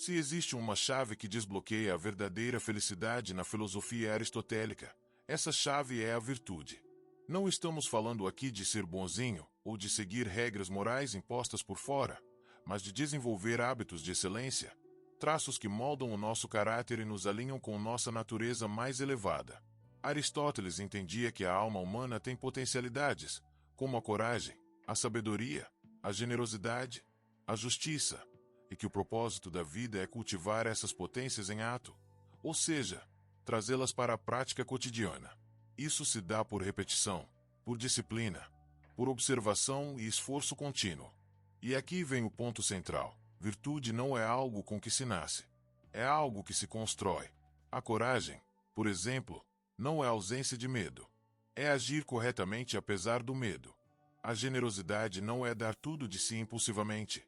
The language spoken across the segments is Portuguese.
Se existe uma chave que desbloqueia a verdadeira felicidade na filosofia aristotélica, essa chave é a virtude. Não estamos falando aqui de ser bonzinho ou de seguir regras morais impostas por fora, mas de desenvolver hábitos de excelência, traços que moldam o nosso caráter e nos alinham com nossa natureza mais elevada. Aristóteles entendia que a alma humana tem potencialidades, como a coragem, a sabedoria, a generosidade, a justiça, e que o propósito da vida é cultivar essas potências em ato, ou seja, trazê-las para a prática cotidiana. Isso se dá por repetição, por disciplina, por observação e esforço contínuo. E aqui vem o ponto central: virtude não é algo com que se nasce, é algo que se constrói. A coragem, por exemplo, não é ausência de medo, é agir corretamente apesar do medo. A generosidade não é dar tudo de si impulsivamente,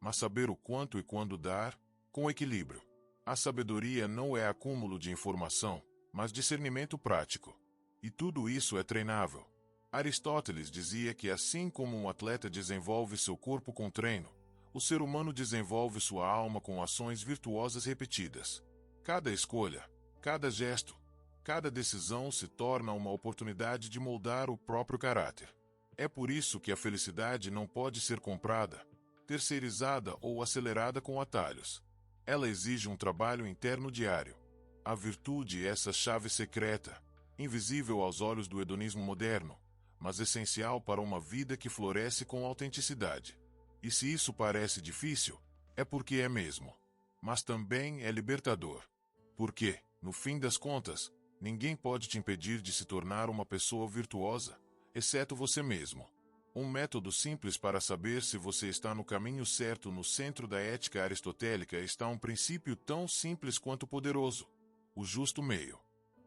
mas saber o quanto e quando dar, com equilíbrio. A sabedoria não é acúmulo de informação, mas discernimento prático. E tudo isso é treinável. Aristóteles dizia que assim como um atleta desenvolve seu corpo com treino, o ser humano desenvolve sua alma com ações virtuosas repetidas. Cada escolha, cada gesto, cada decisão se torna uma oportunidade de moldar o próprio caráter. É por isso que a felicidade não pode ser comprada, terceirizada ou acelerada com atalhos. Ela exige um trabalho interno diário. A virtude é essa chave secreta, invisível aos olhos do hedonismo moderno, mas essencial para uma vida que floresce com autenticidade. E se isso parece difícil, é porque é mesmo. Mas também é libertador. Porque, no fim das contas, ninguém pode te impedir de se tornar uma pessoa virtuosa, exceto você mesmo. Um método simples para saber se você está no caminho certo. No centro da ética aristotélica está um princípio tão simples quanto poderoso: o justo meio.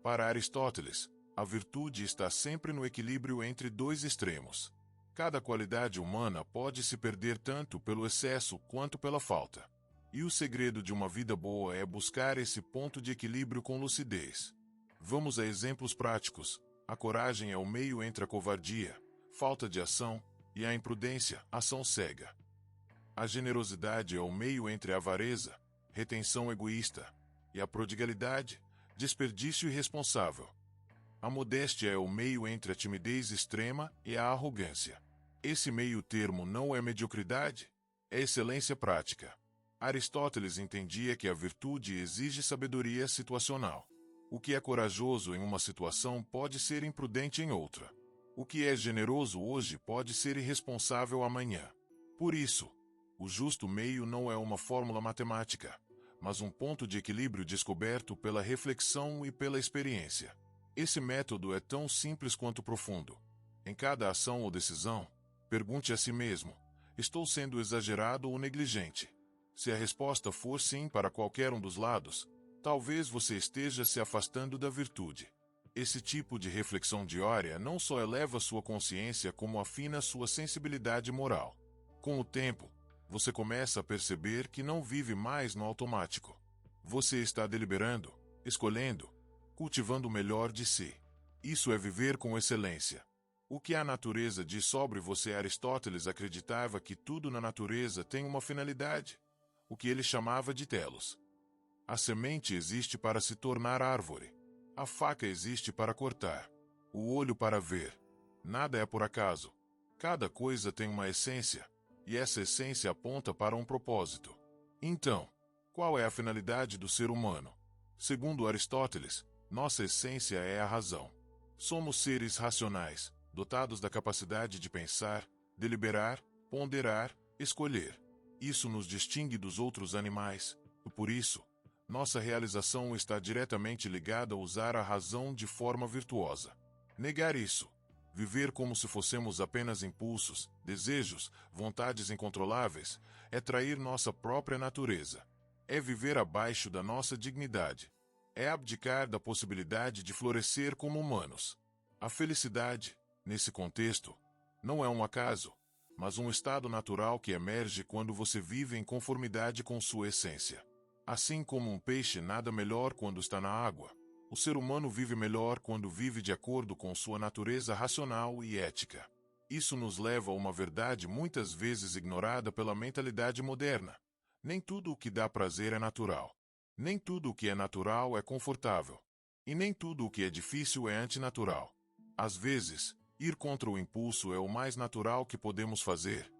Para Aristóteles, a virtude está sempre no equilíbrio entre dois extremos. Cada qualidade humana pode se perder tanto pelo excesso quanto pela falta. E o segredo de uma vida boa é buscar esse ponto de equilíbrio com lucidez. Vamos a exemplos práticos. A coragem é o meio entre a covardia, falta de ação, e a imprudência, ação cega. A generosidade é o meio entre a avareza, retenção egoísta, e a prodigalidade, desperdício irresponsável. A modéstia é o meio entre a timidez extrema e a arrogância. Esse meio termo não é mediocridade, é excelência prática. Aristóteles entendia que a virtude exige sabedoria situacional. O que é corajoso em uma situação pode ser imprudente em outra. O que é generoso hoje pode ser irresponsável amanhã. Por isso, o justo meio não é uma fórmula matemática, mas um ponto de equilíbrio descoberto pela reflexão e pela experiência. Esse método é tão simples quanto profundo. Em cada ação ou decisão, pergunte a si mesmo: estou sendo exagerado ou negligente? Se a resposta for sim para qualquer um dos lados, talvez você esteja se afastando da virtude. Esse tipo de reflexão diária não só eleva sua consciência, como afina sua sensibilidade moral. Com o tempo, você começa a perceber que não vive mais no automático. Você está deliberando, escolhendo, cultivando o melhor de si. Isso é viver com excelência. O que a natureza diz sobre você? Aristóteles acreditava que tudo na natureza tem uma finalidade, o que ele chamava de telos. A semente existe para se tornar árvore. A faca existe para cortar. O olho para ver. Nada é por acaso. Cada coisa tem uma essência, e essa essência aponta para um propósito. Então, qual é a finalidade do ser humano? Segundo Aristóteles, nossa essência é a razão. Somos seres racionais, dotados da capacidade de pensar, deliberar, ponderar, escolher. Isso nos distingue dos outros animais, e por isso, nossa realização está diretamente ligada a usar a razão de forma virtuosa. Negar isso, viver como se fossemos apenas impulsos, desejos, vontades incontroláveis, é trair nossa própria natureza. É viver abaixo da nossa dignidade. É abdicar da possibilidade de florescer como humanos. A felicidade, nesse contexto, não é um acaso, mas um estado natural que emerge quando você vive em conformidade com sua essência. Assim como um peixe nada melhor quando está na água, o ser humano vive melhor quando vive de acordo com sua natureza racional e ética. Isso nos leva a uma verdade muitas vezes ignorada pela mentalidade moderna. Nem tudo o que dá prazer é natural. Nem tudo o que é natural é confortável. E nem tudo o que é difícil é antinatural. Às vezes, ir contra o impulso é o mais natural que podemos fazer,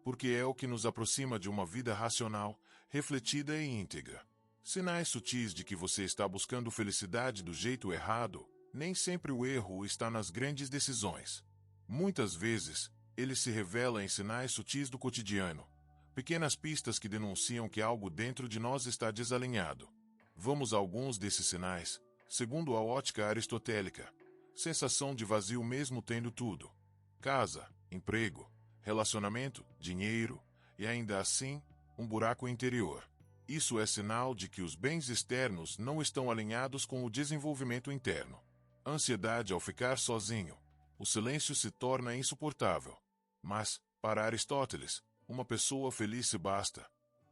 porque é o que nos aproxima de uma vida racional, refletida e íntegra. Sinais sutis de que você está buscando felicidade do jeito errado. Nem sempre o erro está nas grandes decisões. Muitas vezes, ele se revela em sinais sutis do cotidiano. Pequenas pistas que denunciam que algo dentro de nós está desalinhado. Vamos a alguns desses sinais, segundo a ótica aristotélica. Sensação de vazio mesmo tendo tudo. Casa, emprego, relacionamento, dinheiro, e ainda assim, um buraco interior. Isso é sinal de que os bens externos não estão alinhados com o desenvolvimento interno. Ansiedade ao ficar sozinho. O silêncio se torna insuportável. Mas, para Aristóteles, uma pessoa feliz se basta,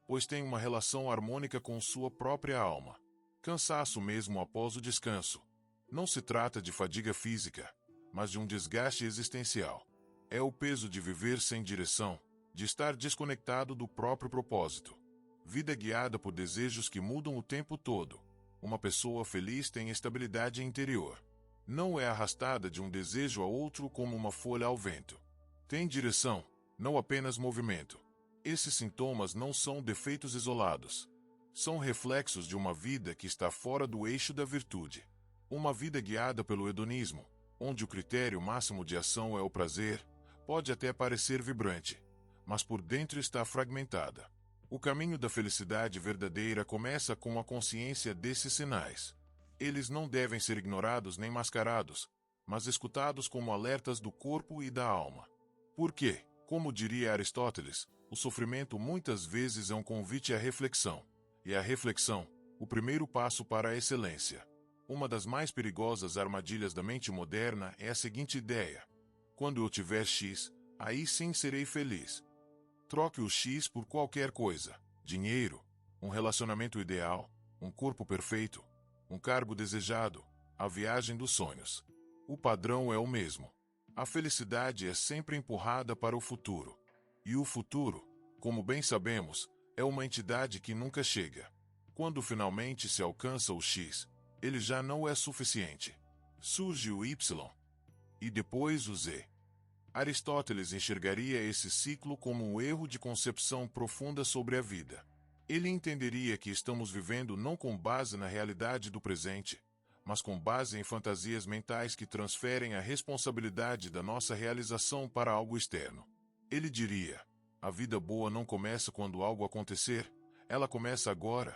pois tem uma relação harmônica com sua própria alma. Cansaço mesmo após o descanso. Não se trata de fadiga física, mas de um desgaste existencial. É o peso de viver sem direção, de estar desconectado do próprio propósito. Vida guiada por desejos que mudam o tempo todo. Uma pessoa feliz tem estabilidade interior. Não é arrastada de um desejo a outro como uma folha ao vento. Tem direção, não apenas movimento. Esses sintomas não são defeitos isolados. São reflexos de uma vida que está fora do eixo da virtude. Uma vida guiada pelo hedonismo, onde o critério máximo de ação é o prazer, pode até parecer vibrante, mas por dentro está fragmentada. O caminho da felicidade verdadeira começa com a consciência desses sinais. Eles não devem ser ignorados nem mascarados, mas escutados como alertas do corpo e da alma. Por quê? Como diria Aristóteles, o sofrimento muitas vezes é um convite à reflexão. E a reflexão, o primeiro passo para a excelência. Uma das mais perigosas armadilhas da mente moderna é a seguinte ideia: quando eu tiver X, aí sim serei feliz. Troque o X por qualquer coisa: dinheiro, um relacionamento ideal, um corpo perfeito, um cargo desejado, a viagem dos sonhos. O padrão é o mesmo. A felicidade é sempre empurrada para o futuro. E o futuro, como bem sabemos, é uma entidade que nunca chega. Quando finalmente se alcança o X, ele já não é suficiente. Surge o Y. E depois o Z. Aristóteles enxergaria esse ciclo como um erro de concepção profunda sobre a vida. Ele entenderia que estamos vivendo não com base na realidade do presente, mas com base em fantasias mentais que transferem a responsabilidade da nossa realização para algo externo. Ele diria: a vida boa não começa quando algo acontecer, ela começa agora,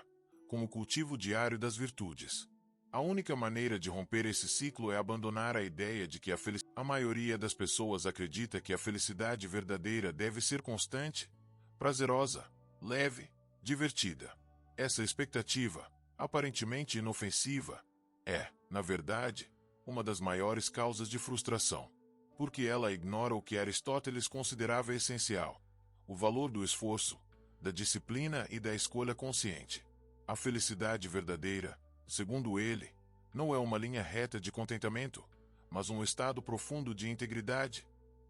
como o cultivo diário das virtudes. A única maneira de romper esse ciclo é abandonar a ideia de que a maioria das pessoas acredita que a felicidade verdadeira deve ser constante, prazerosa, leve, divertida. Essa expectativa, aparentemente inofensiva, é, na verdade, uma das maiores causas de frustração, porque ela ignora o que Aristóteles considerava essencial: o valor do esforço, da disciplina e da escolha consciente. A felicidade verdadeira, segundo ele, não é uma linha reta de contentamento, mas um estado profundo de integridade,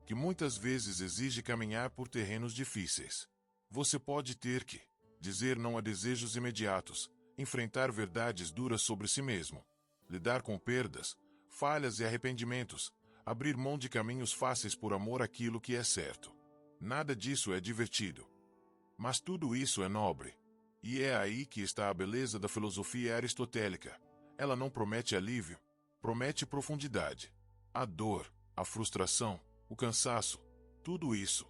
que muitas vezes exige caminhar por terrenos difíceis. Você pode ter que dizer não a desejos imediatos, enfrentar verdades duras sobre si mesmo, lidar com perdas, falhas e arrependimentos, abrir mão de caminhos fáceis por amor àquilo que é certo. Nada disso é divertido. Mas tudo isso é nobre. E é aí que está a beleza da filosofia aristotélica. Ela não promete alívio, promete profundidade. A dor, a frustração, o cansaço, tudo isso,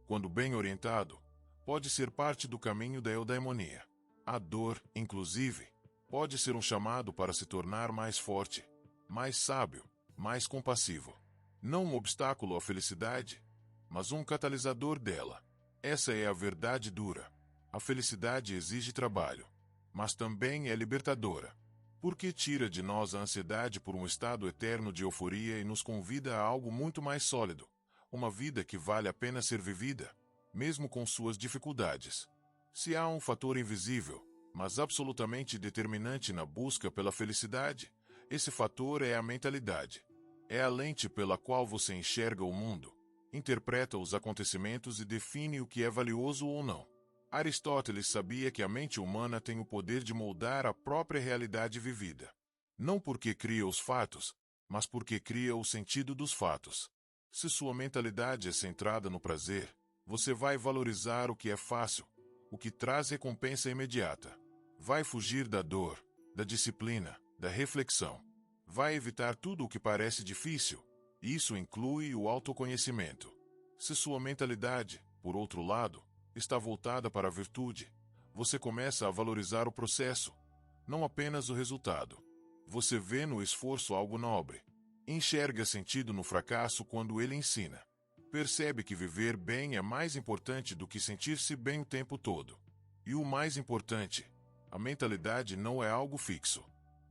quando bem orientado, pode ser parte do caminho da eudaimonia. A dor, inclusive, pode ser um chamado para se tornar mais forte, mais sábio, mais compassivo. Não um obstáculo à felicidade, mas um catalisador dela. Essa é a verdade dura. A felicidade exige trabalho, mas também é libertadora, porque tira de nós a ansiedade por um estado eterno de euforia e nos convida a algo muito mais sólido, uma vida que vale a pena ser vivida, mesmo com suas dificuldades. Se há um fator invisível, mas absolutamente determinante na busca pela felicidade, esse fator é a mentalidade. É a lente pela qual você enxerga o mundo, interpreta os acontecimentos e define o que é valioso ou não. Aristóteles sabia que a mente humana tem o poder de moldar a própria realidade vivida. Não porque cria os fatos, mas porque cria o sentido dos fatos. Se sua mentalidade é centrada no prazer, você vai valorizar o que é fácil, o que traz recompensa imediata. Vai fugir da dor, da disciplina, da reflexão. Vai evitar tudo o que parece difícil. Isso inclui o autoconhecimento. Se sua mentalidade, por outro lado, está voltada para a virtude, você começa a valorizar o processo, não apenas o resultado. Você vê no esforço algo nobre. Enxerga sentido no fracasso quando ele ensina. Percebe que viver bem é mais importante do que sentir-se bem o tempo todo. E o mais importante, a mentalidade não é algo fixo.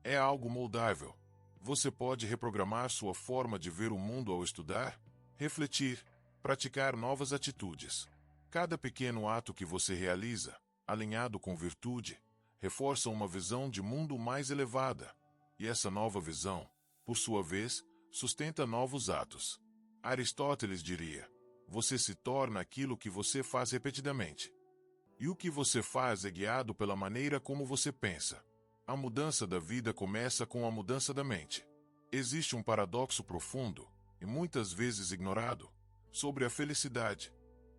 É algo moldável. Você pode reprogramar sua forma de ver o mundo ao estudar, refletir, praticar novas atitudes. Cada pequeno ato que você realiza, alinhado com virtude, reforça uma visão de mundo mais elevada. E essa nova visão, por sua vez, sustenta novos atos. Aristóteles diria: você se torna aquilo que você faz repetidamente. E o que você faz é guiado pela maneira como você pensa. A mudança da vida começa com a mudança da mente. Existe um paradoxo profundo, e muitas vezes ignorado, sobre a felicidade.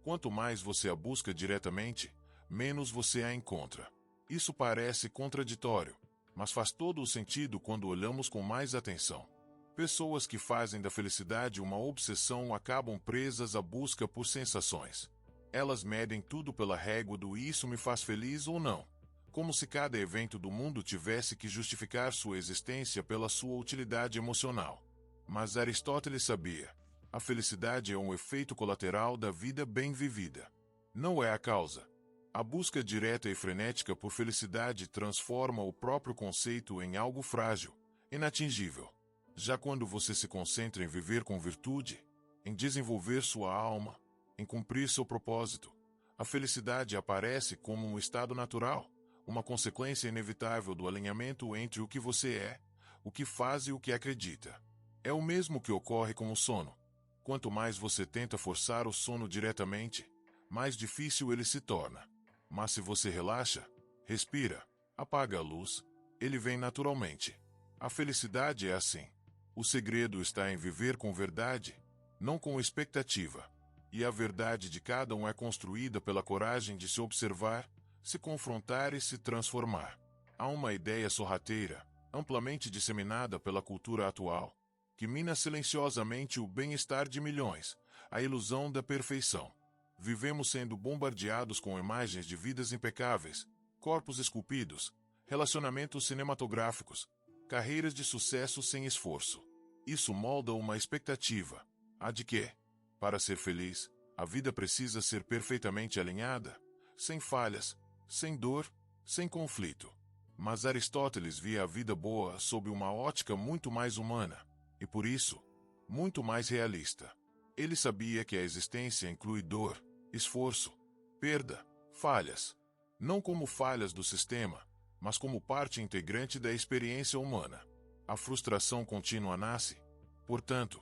Quanto mais você a busca diretamente, menos você a encontra. Isso parece contraditório, mas faz todo o sentido quando olhamos com mais atenção. Pessoas que fazem da felicidade uma obsessão acabam presas à busca por sensações. Elas medem tudo pela régua do "isso me faz feliz" ou não, como se cada evento do mundo tivesse que justificar sua existência pela sua utilidade emocional. Mas Aristóteles sabia: a felicidade é um efeito colateral da vida bem vivida. Não é a causa. A busca direta e frenética por felicidade transforma o próprio conceito em algo frágil, inatingível. Já quando você se concentra em viver com virtude, em desenvolver sua alma, em cumprir seu propósito, a felicidade aparece como um estado natural, uma consequência inevitável do alinhamento entre o que você é, o que faz e o que acredita. É o mesmo que ocorre com o sono. Quanto mais você tenta forçar o sono diretamente, mais difícil ele se torna. Mas se você relaxa, respira, apaga a luz, ele vem naturalmente. A felicidade é assim. O segredo está em viver com verdade, não com expectativa. E a verdade de cada um é construída pela coragem de se observar, se confrontar e se transformar. Há uma ideia sorrateira, amplamente disseminada pela cultura atual, que mina silenciosamente o bem-estar de milhões, a ilusão da perfeição. Vivemos sendo bombardeados com imagens de vidas impecáveis, corpos esculpidos, relacionamentos cinematográficos, carreiras de sucesso sem esforço. Isso molda uma expectativa, a de que, para ser feliz, a vida precisa ser perfeitamente alinhada, sem falhas, sem dor, sem conflito. Mas Aristóteles via a vida boa sob uma ótica muito mais humana, e por isso, muito mais realista. Ele sabia que a existência inclui dor, esforço, perda, falhas. Não como falhas do sistema, mas como parte integrante da experiência humana. A frustração contínua nasce, portanto,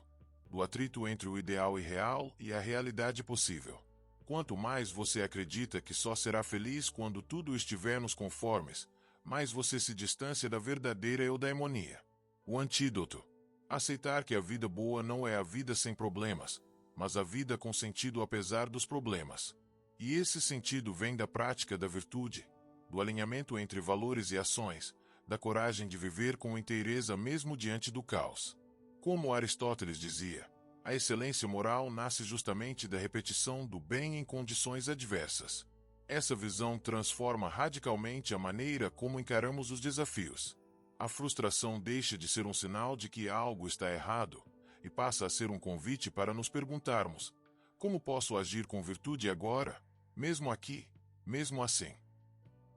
do atrito entre o ideal irreal e a realidade possível. Quanto mais você acredita que só será feliz quando tudo estiver nos conformes, mais você se distancia da verdadeira eudaimonia. O antídoto: aceitar que a vida boa não é a vida sem problemas, mas a vida com sentido apesar dos problemas. E esse sentido vem da prática da virtude, do alinhamento entre valores e ações, da coragem de viver com inteireza mesmo diante do caos. Como Aristóteles dizia, a excelência moral nasce justamente da repetição do bem em condições adversas. Essa visão transforma radicalmente a maneira como encaramos os desafios. A frustração deixa de ser um sinal de que algo está errado e passa a ser um convite para nos perguntarmos: como posso agir com virtude agora, mesmo aqui, mesmo assim?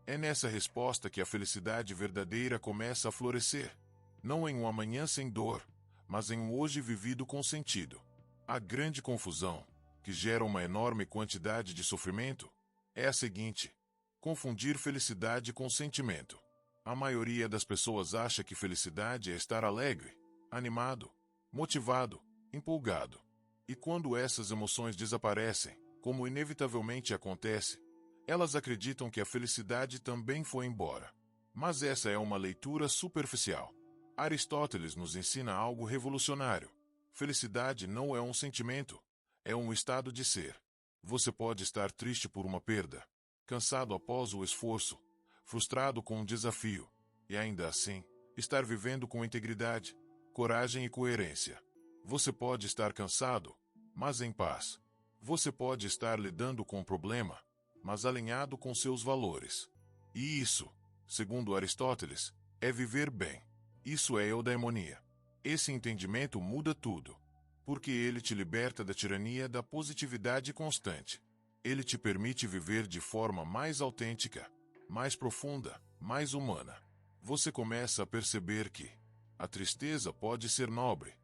É nessa resposta que a felicidade verdadeira começa a florescer, não em um amanhã sem dor, mas em um hoje vivido com sentido. A grande confusão, que gera uma enorme quantidade de sofrimento, é a seguinte: confundir felicidade com sentimento. A maioria das pessoas acha que felicidade é estar alegre, animado, motivado, empolgado. E quando essas emoções desaparecem, como inevitavelmente acontece, Elas acreditam que a felicidade também foi embora. Mas essa é uma leitura superficial. Aristóteles nos ensina algo revolucionário. Felicidade não é um sentimento, é um estado de ser. Você pode estar triste por uma perda, cansado após o esforço, frustrado com um desafio, e ainda assim, estar vivendo com integridade, coragem e coerência. Você pode estar cansado, mas em paz. Você pode estar lidando com um problema, mas alinhado com seus valores. E isso, segundo Aristóteles, é viver bem. Isso é eudaimonia. Esse entendimento muda tudo, porque ele te liberta da tirania da positividade constante. Ele te permite viver de forma mais autêntica, mais profunda, mais humana. Você começa a perceber que a tristeza pode ser nobre,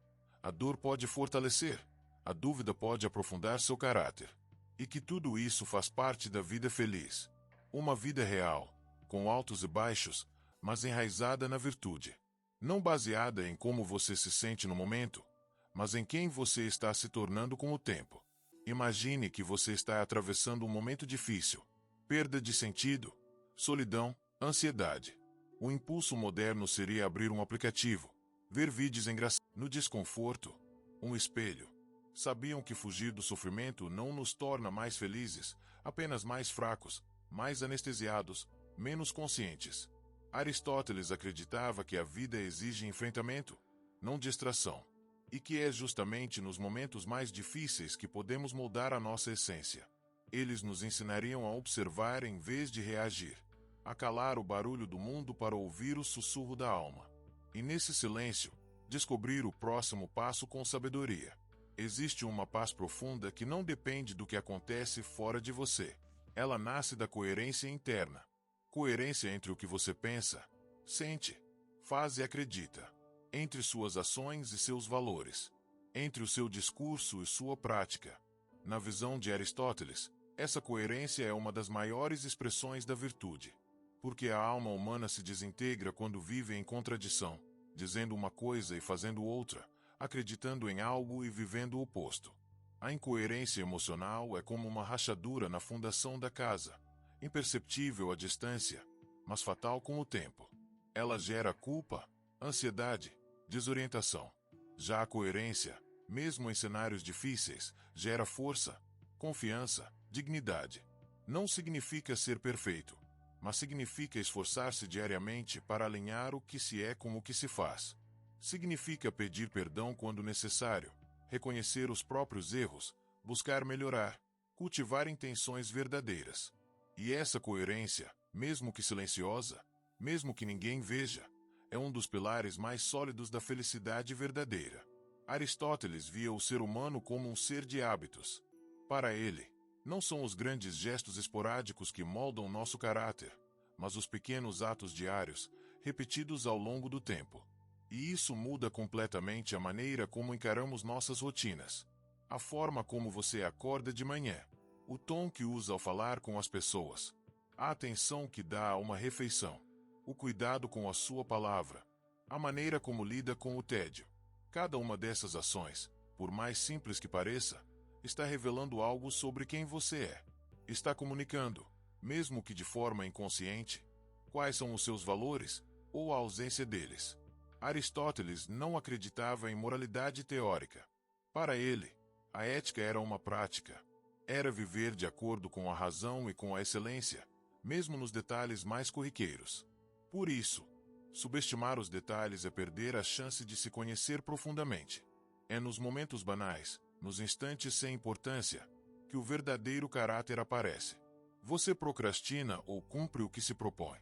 a dor pode fortalecer, a dúvida pode aprofundar seu caráter, e que tudo isso faz parte da vida feliz. Uma vida real, com altos e baixos, mas enraizada na virtude. Não baseada em como você se sente no momento, mas em quem você está se tornando com o tempo. Imagine que você está atravessando um momento difícil, perda de sentido, solidão, ansiedade. O impulso moderno seria abrir um aplicativo, ver vídeos engraçados. No desconforto, um espelho. Sabiam que fugir do sofrimento não nos torna mais felizes, apenas mais fracos, mais anestesiados, menos conscientes. Aristóteles acreditava que a vida exige enfrentamento, não distração, e que é justamente nos momentos mais difíceis que podemos moldar a nossa essência. Eles nos ensinariam a observar em vez de reagir, a calar o barulho do mundo para ouvir o sussurro da alma. E nesse silêncio, descobrir o próximo passo com sabedoria. Existe uma paz profunda que não depende do que acontece fora de você. Ela nasce da coerência interna. Coerência entre o que você pensa, sente, faz e acredita. Entre suas ações e seus valores. Entre o seu discurso e sua prática. Na visão de Aristóteles, essa coerência é uma das maiores expressões da virtude. Porque a alma humana se desintegra quando vive em contradição, dizendo uma coisa e fazendo outra, acreditando em algo e vivendo o oposto. A incoerência emocional é como uma rachadura na fundação da casa, imperceptível à distância, mas fatal com o tempo. Ela gera culpa, ansiedade, desorientação. Já a coerência, mesmo em cenários difíceis, gera força, confiança, dignidade. Não significa ser perfeito, mas significa esforçar-se diariamente para alinhar o que se é com o que se faz. Significa pedir perdão quando necessário, reconhecer os próprios erros, buscar melhorar, cultivar intenções verdadeiras. E essa coerência, mesmo que silenciosa, mesmo que ninguém veja, é um dos pilares mais sólidos da felicidade verdadeira. Aristóteles via o ser humano como um ser de hábitos. Para ele, não são os grandes gestos esporádicos que moldam nosso caráter, mas os pequenos atos diários, repetidos ao longo do tempo. E isso muda completamente a maneira como encaramos nossas rotinas. A forma como você acorda de manhã, o tom que usa ao falar com as pessoas, a atenção que dá a uma refeição, o cuidado com a sua palavra, a maneira como lida com o tédio. Cada uma dessas ações, por mais simples que pareça, está revelando algo sobre quem você é. Está comunicando, mesmo que de forma inconsciente, quais são os seus valores ou a ausência deles. Aristóteles não acreditava em moralidade teórica. Para ele, a ética era uma prática. Era viver de acordo com a razão e com a excelência, mesmo nos detalhes mais corriqueiros. Por isso, subestimar os detalhes é perder a chance de se conhecer profundamente. É nos momentos banais, nos instantes sem importância, que o verdadeiro caráter aparece. Você procrastina ou cumpre o que se propõe?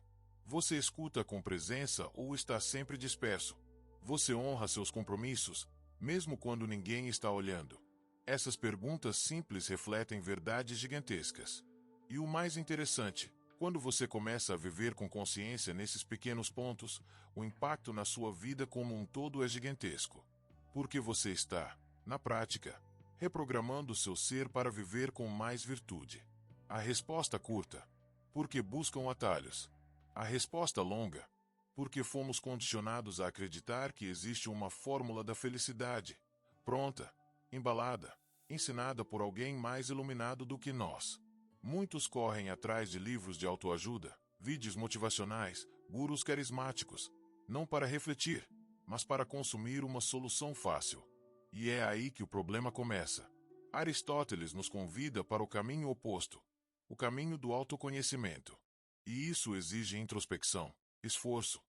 Você escuta com presença ou está sempre disperso? Você honra seus compromissos, mesmo quando ninguém está olhando? Essas perguntas simples refletem verdades gigantescas. E o mais interessante, quando você começa a viver com consciência nesses pequenos pontos, o impacto na sua vida como um todo é gigantesco. Porque você está, na prática, reprogramando seu ser para viver com mais virtude. A resposta curta, porque buscam atalhos. A resposta longa, porque fomos condicionados a acreditar que existe uma fórmula da felicidade, pronta, embalada, ensinada por alguém mais iluminado do que nós. Muitos correm atrás de livros de autoajuda, vídeos motivacionais, gurus carismáticos, não para refletir, mas para consumir uma solução fácil. E é aí que o problema começa. Aristóteles nos convida para o caminho oposto, o caminho do autoconhecimento. E isso exige introspecção, esforço,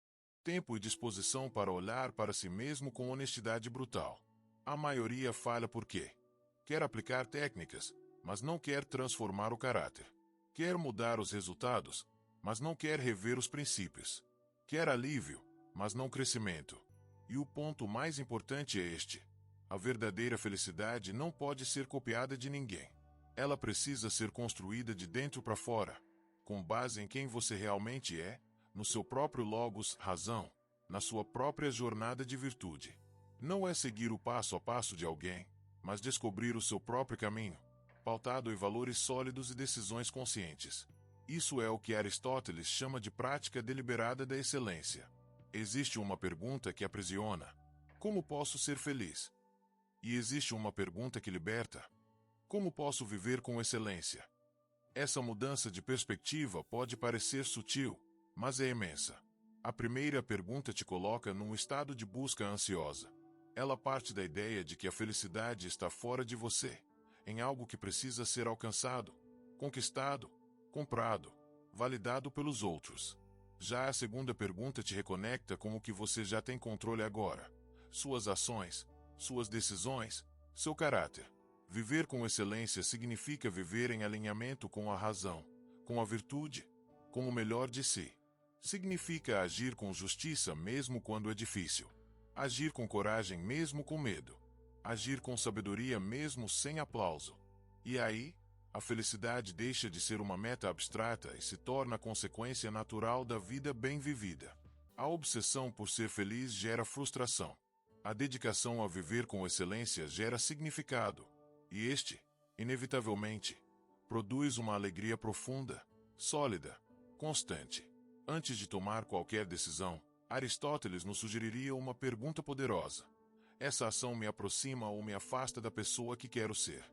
tempo e disposição para olhar para si mesmo com honestidade brutal. A maioria falha porque quer aplicar técnicas, mas não quer transformar o caráter. Quer mudar os resultados, mas não quer rever os princípios. Quer alívio, mas não crescimento. E o ponto mais importante é este: a verdadeira felicidade não pode ser copiada de ninguém. Ela precisa ser construída de dentro para fora, com base em quem você realmente é, no seu próprio logos, razão, na sua própria jornada de virtude. Não é seguir o passo a passo de alguém, mas descobrir o seu próprio caminho, pautado em valores sólidos e decisões conscientes. Isso é o que Aristóteles chama de prática deliberada da excelência. Existe uma pergunta que aprisiona: como posso ser feliz? E existe uma pergunta que liberta: como posso viver com excelência? Essa mudança de perspectiva pode parecer sutil, mas é imensa. A primeira pergunta te coloca num estado de busca ansiosa. Ela parte da ideia de que a felicidade está fora de você, em algo que precisa ser alcançado, conquistado, comprado, validado pelos outros. Já a segunda pergunta te reconecta com o que você já tem controle agora: suas ações, suas decisões, seu caráter. Viver com excelência significa viver em alinhamento com a razão, com a virtude, com o melhor de si. Significa agir com justiça mesmo quando é difícil. Agir com coragem mesmo com medo. Agir com sabedoria mesmo sem aplauso. E aí, a felicidade deixa de ser uma meta abstrata e se torna a consequência natural da vida bem vivida. A obsessão por ser feliz gera frustração. A dedicação a viver com excelência gera significado. E este, inevitavelmente, produz uma alegria profunda, sólida, constante. Antes de tomar qualquer decisão, Aristóteles nos sugeriria uma pergunta poderosa: essa ação me aproxima ou me afasta da pessoa que quero ser?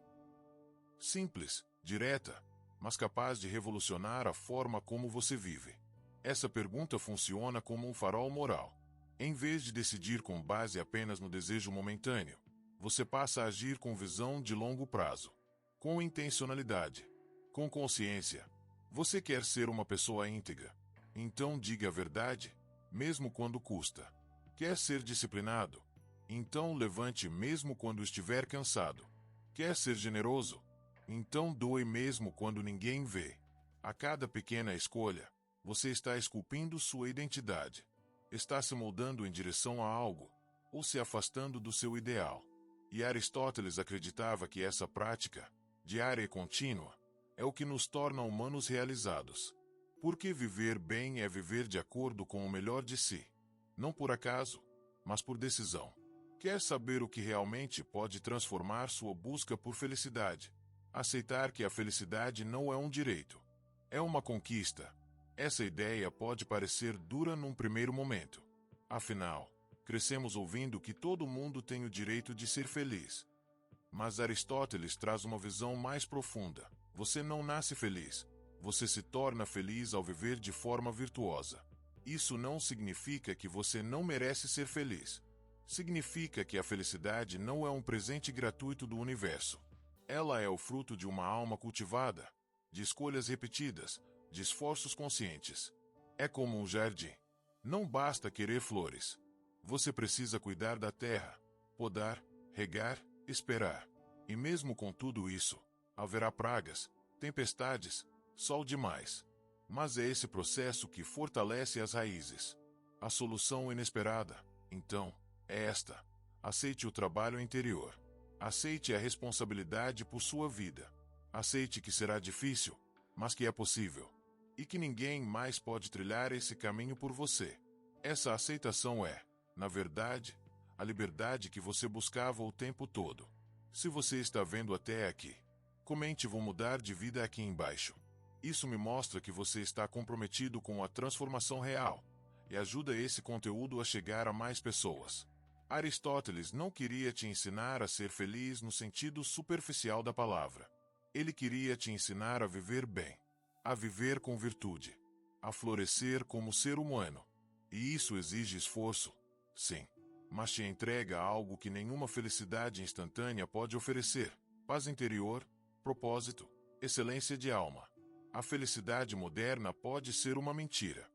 Simples, direta, mas capaz de revolucionar a forma como você vive. Essa pergunta funciona como um farol moral. Em vez de decidir com base apenas no desejo momentâneo, você passa a agir com visão de longo prazo, com intencionalidade, com consciência. Você quer ser uma pessoa íntegra? Então diga a verdade, mesmo quando custa. Quer ser disciplinado? Então levante mesmo quando estiver cansado. Quer ser generoso? Então doe mesmo quando ninguém vê. A cada pequena escolha, você está esculpindo sua identidade. Está se moldando em direção a algo, ou se afastando do seu ideal. E Aristóteles acreditava que essa prática, diária e contínua, é o que nos torna humanos realizados. Porque viver bem é viver de acordo com o melhor de si. Não por acaso, mas por decisão. Quer saber o que realmente pode transformar sua busca por felicidade? Aceitar que a felicidade não é um direito. É uma conquista. Essa ideia pode parecer dura num primeiro momento. Afinal, crescemos ouvindo que todo mundo tem o direito de ser feliz. Mas Aristóteles traz uma visão mais profunda. Você não nasce feliz. Você se torna feliz ao viver de forma virtuosa. Isso não significa que você não merece ser feliz. Significa que a felicidade não é um presente gratuito do universo. Ela é o fruto de uma alma cultivada, de escolhas repetidas, de esforços conscientes. É como um jardim. Não basta querer flores. Você precisa cuidar da terra, podar, regar, esperar. E mesmo com tudo isso, haverá pragas, tempestades, sol demais. Mas é esse processo que fortalece as raízes. A solução inesperada, então, é esta: aceite o trabalho interior. Aceite a responsabilidade por sua vida. Aceite que será difícil, mas que é possível. E que ninguém mais pode trilhar esse caminho por você. Essa aceitação é, na verdade, a liberdade que você buscava o tempo todo. Se você está vendo até aqui, comente "vou mudar de vida" aqui embaixo. Isso me mostra que você está comprometido com a transformação real e ajuda esse conteúdo a chegar a mais pessoas. Aristóteles não queria te ensinar a ser feliz no sentido superficial da palavra. Ele queria te ensinar a viver bem, a viver com virtude, a florescer como ser humano. E isso exige esforço, sim, mas te entrega algo que nenhuma felicidade instantânea pode oferecer: paz interior, propósito, excelência de alma. A felicidade moderna pode ser uma mentira,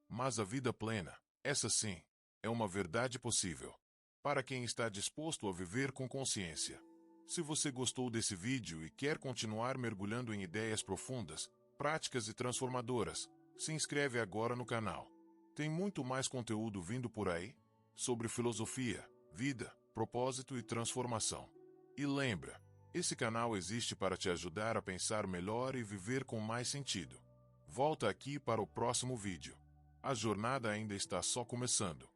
mas a vida plena, essa sim, é uma verdade possível, para quem está disposto a viver com consciência. Se você gostou desse vídeo e quer continuar mergulhando em ideias profundas, práticas e transformadoras, se inscreve agora no canal. Tem muito mais conteúdo vindo por aí, sobre filosofia, vida, propósito e transformação. E lembra, esse canal existe para te ajudar a pensar melhor e viver com mais sentido. Volta aqui para o próximo vídeo. A jornada ainda está só começando.